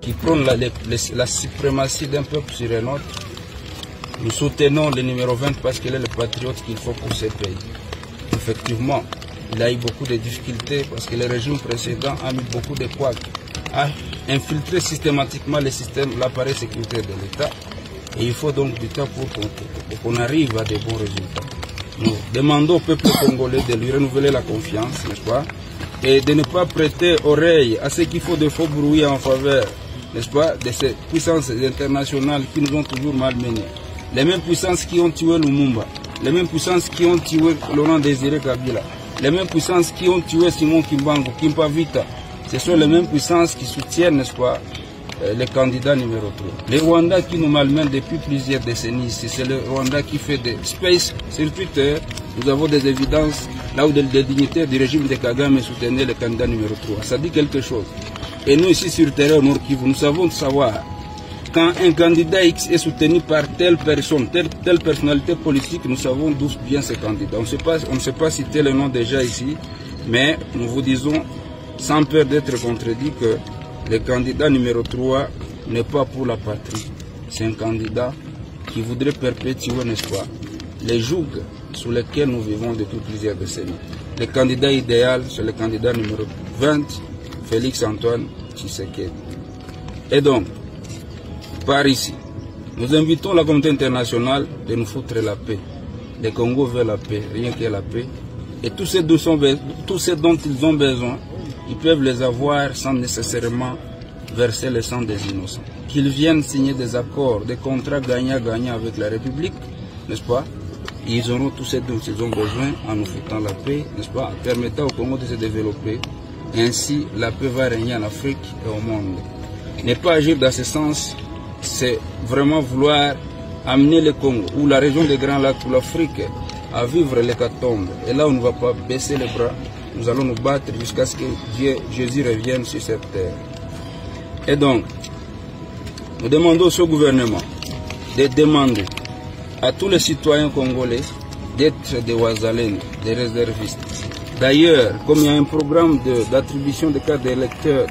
qui prône la suprématie d'un peuple sur un autre. Nous soutenons le numéro 20 parce qu'il est le patriote qu'il faut pour ce pays. Effectivement, il a eu beaucoup de difficultés parce que le régime précédent a mis beaucoup de couacs, a infiltré systématiquement l'appareil sécuritaire de l'État. Et il faut donc du temps pour qu'on arrive à de bons résultats. Nous demandons au peuple congolais de lui renouveler la confiance, n'est-ce pas, et de ne pas prêter oreille à ce qu'il faut de faux bruits en faveur, n'est-ce pas, de ces puissances internationales qui nous ont toujours malmenés. Les mêmes puissances qui ont tué Lumumba, les mêmes puissances qui ont tué Laurent Désiré Kabila, les mêmes puissances qui ont tué Simon Kimbangu, Kimpa Vita, ce sont les mêmes puissances qui soutiennent, n'est-ce pas, le candidat numéro 3. Le Rwanda qui nous malmène depuis plusieurs décennies, c'est le Rwanda qui fait des space sur Twitter. Nous avons des évidences là où des dignitaires du régime de Kagame soutenaient le candidat numéro 3. Ça dit quelque chose. Et nous ici sur le terrain au Nord Kivu, nous savons savoir quand un candidat X est soutenu par telle personne, telle personnalité politique, nous savons d'où vient ce candidat. On ne sait pas citer le nom déjà ici, mais nous vous disons sans peur d'être contredit que le candidat numéro 3 n'est pas pour la patrie. C'est un candidat qui voudrait perpétuer, n'est-ce pas, les jougs sous lesquels nous vivons depuis plusieurs décennies. Le candidat idéal, c'est le candidat numéro 20, Félix Antoine Tshisekedi. Et donc, par ici, nous invitons la communauté internationale de nous foutre la paix. Le Congo veut la paix, rien que la paix. Et tout ce dont ils ont besoin, ils peuvent les avoir sans nécessairement verser le sang des innocents. Qu'ils viennent signer des accords, des contrats gagnant-gagnant avec la République, n'est-ce pas? Ils auront tout ce dont ils ont besoin en nous foutant la paix, n'est-ce pas? En permettant au Congo de se développer. Ainsi, la paix va régner en Afrique et au monde. Ne pas agir dans ce sens, c'est vraiment vouloir amener le Congo ou la région des Grands Lacs ou l'Afrique à vivre l'hécatombe. Et là, on ne va pas baisser les bras. Nous allons nous battre jusqu'à ce que Jésus revienne sur cette terre. Et donc, nous demandons au gouvernement de demander à tous les citoyens congolais d'être des Ouazalènes, des réservistes. D'ailleurs, comme il y a un programme d'attribution de cartes d'électeurs